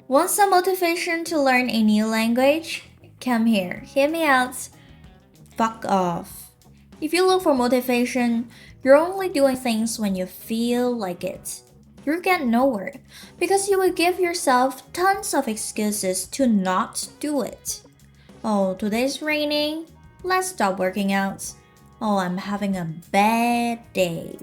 Want some motivation to learn a new language? Come here, hear me out. Fuck off. If you look for motivation, you're only doing things when you feel like it. You'll get nowhere because you will give yourself tons of excuses to not do it. Oh, today's raining. Let's stop working out. Oh, I'm having a bad day.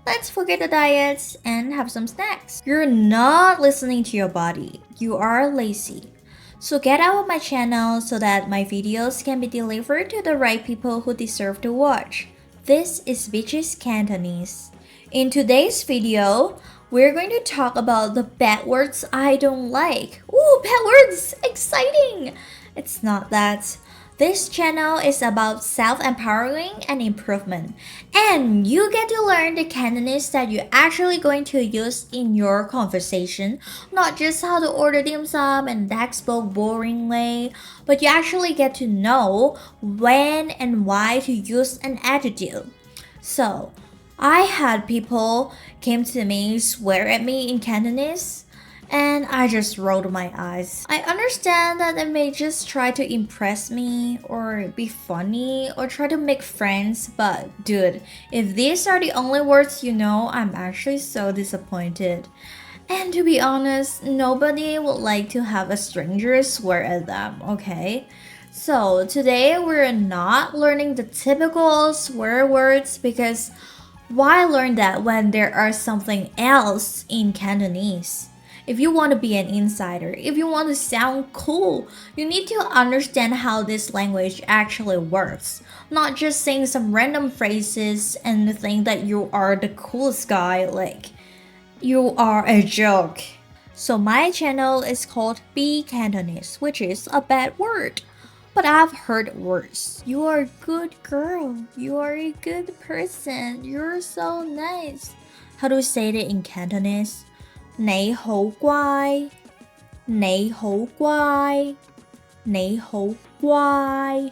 Let's forget the diets and have some snacks. You're not listening to your body. You are lazy. So get out of my channel so that my videos can be delivered to the right people who deserve to watch. This is Bitches Cantonese. In today's video, we're going to talk about the bad words I don't like. Ooh, bad words! Exciting! It's not that. This channel is about self-empowering and improvement. And you get to learn the Cantonese that you're actually going to use in your conversation. Not just how to order dim sum in textbook boring way, but you actually get to know when and why to use an attitude. So, I had people came to me swear at me in Cantonese and I just rolled my eyes. I understand that they may just try to impress me or be funny or try to make friends, but dude, if these are the only words you know, I'm actually so disappointed. And to be honest, nobody would like to have a stranger swear at them, okay? So today we're not learning the typical swear words because why learn that when there are something else in Cantonese? If you want to be an insider, if you want to sound cool, you need to understand how this language actually works. Not just saying some random phrases and think that you are the coolest guy, like you are a joke. So my channel is called Be Cantonese, which is a bad word. But I've heard worse. You are a good girl. You are a good person. You're so nice. How do we say it in Cantonese? 你好乖,你好乖,你好乖.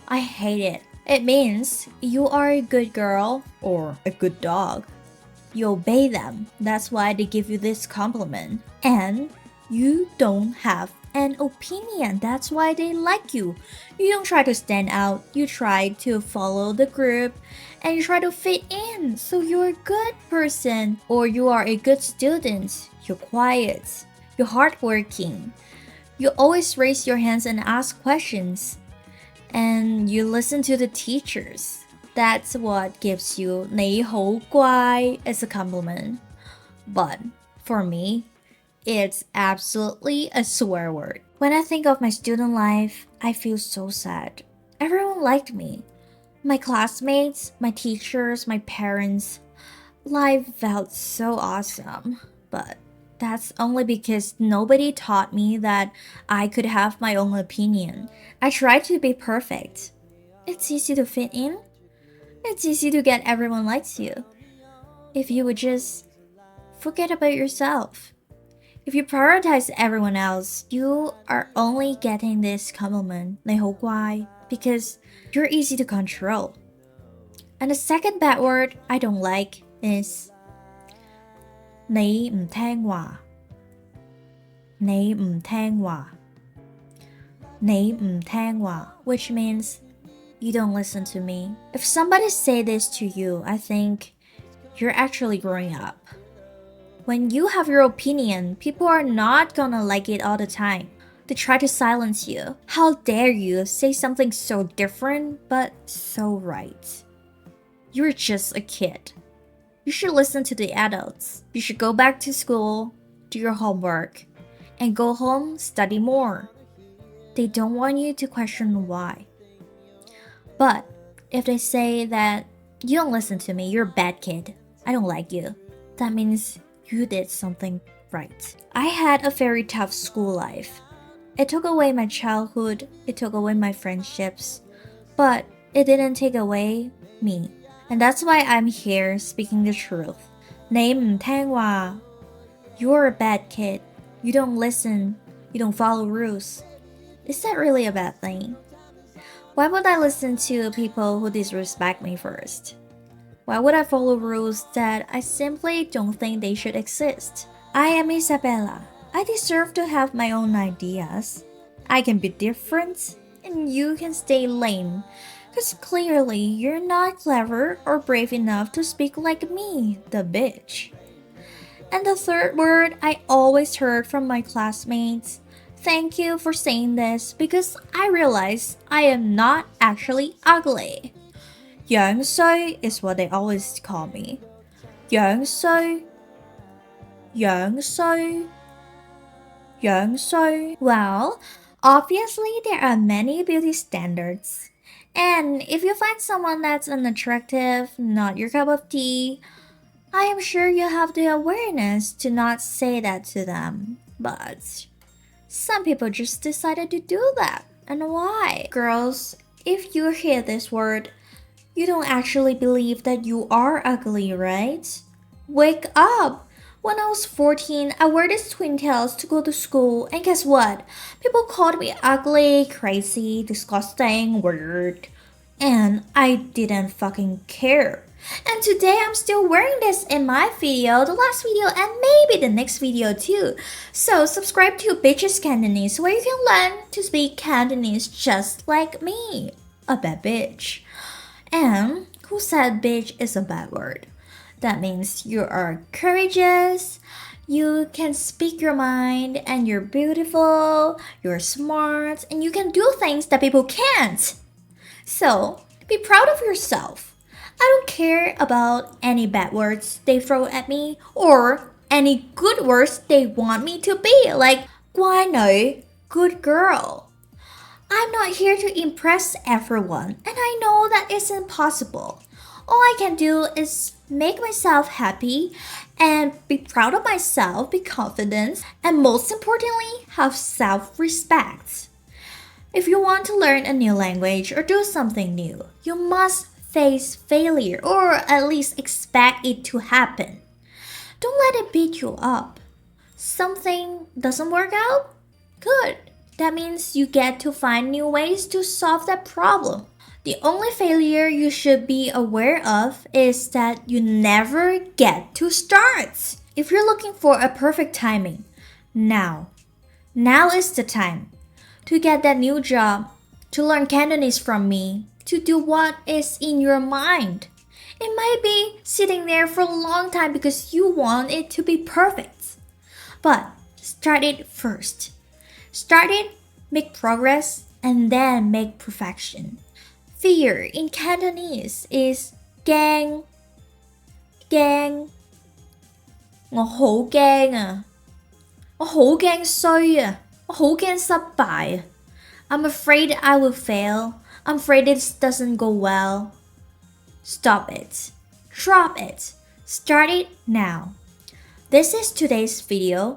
I hate it. It means you are a good girl or a good dog. You obey them. That's why they give you this compliment. And you don't have an opinion. That's why they like you. You don't try to stand out. You try to follow the group and you try to fit in. So you're a good person or you are a good student. You're quiet. You're hardworking. You always raise your hands and ask questions. And you listen to the teachers. That's what gives you 你好乖 as a compliment. But for me, it's absolutely a swear word. When I think of my student life, I feel so sad. Everyone liked me. My classmates, my teachers, my parents. Life felt so awesome. But that's only because nobody taught me that I could have my own opinion. I tried to be perfect. It's easy to fit in. It's easy to get everyone likes you. If you would just forget about yourself. If you prioritize everyone else, you are only getting this compliment, 你好乖, because you're easy to control. And the second bad word I don't like is 你唔聽話,你唔聽話,你唔聽話, which means you don't listen to me. If somebody say this to you, I think you're actually growing up. When you have your opinion, people are not gonna like it all the time. They try to silence you. How dare you say something so different but so right? You're just a kid. You should listen to the adults. You should go back to school, do your homework, and go home, study more. They don't want you to question why. But if they say that you don't listen to me, you're a bad kid, I don't like you, that means you did something right. I had a very tough school life. It took away my childhood, it took away my friendships, but it didn't take away me. And that's why I'm here speaking the truth. 你唔聽話, you're a bad kid. You don't listen. You don't follow rules. Is that really a bad thing? Why would I listen to people who disrespect me first? Why would I follow rules that I simply don't think they should exist? I am Isabella. I deserve to have my own ideas. I can be different, and you can stay lame. Because clearly you're not clever or brave enough to speak like me, the bitch. And the third word I always heard from my classmates: thank you for saying this because I realize I am not actually ugly. Young Soy is what they always call me. Young Soy, Young Soy, Young Soy. Well, obviously there are many beauty standards. And if you find someone that's unattractive, not your cup of tea, I am sure you have the awareness to not say that to them. But some people just decided to do that. And why? Girls, if you hear this word, you don't actually believe that you are ugly, right? Wake up! When I was 14, I wore these twin tails to go to school, and guess what? People called me ugly, crazy, disgusting, weird. And I didn't fucking care. And today I'm still wearing this in my video, the last video, and maybe the next video too. So subscribe to Bitches Cantonese, where you can learn to speak Cantonese just like me, a bad bitch. And who said bitch is a bad word? That means you are courageous, you can speak your mind, and you're beautiful, you're smart, and you can do things that people can't. So, be proud of yourself. I don't care about any bad words they throw at me or any good words they want me to be, like, 乖女, good girl. I'm not here to impress everyone, and I know that isn't possible. All I can do is make myself happy and be proud of myself, be confident, and most importantly, have self respect. If you want to learn a new language or do something new, you must face failure or at least expect it to happen. Don't let it beat you up. Something doesn't work out? Good. That means you get to find new ways to solve that problem. The only failure you should be aware of is that you never get to start. If you're looking for a perfect timing, now is the time to get that new job, to learn Cantonese from me, to do what is in your mind. It might be sitting there for a long time because you want it to be perfect. But start it first. Start it, make progress, and then make perfection. Fear in Cantonese is gang. Gang. 我好驚啊！我好驚衰啊！我好驚失敗啊！ I'm afraid I will fail. I'm afraid this doesn't go well. Stop it. Drop it. Start it now. This is today's video.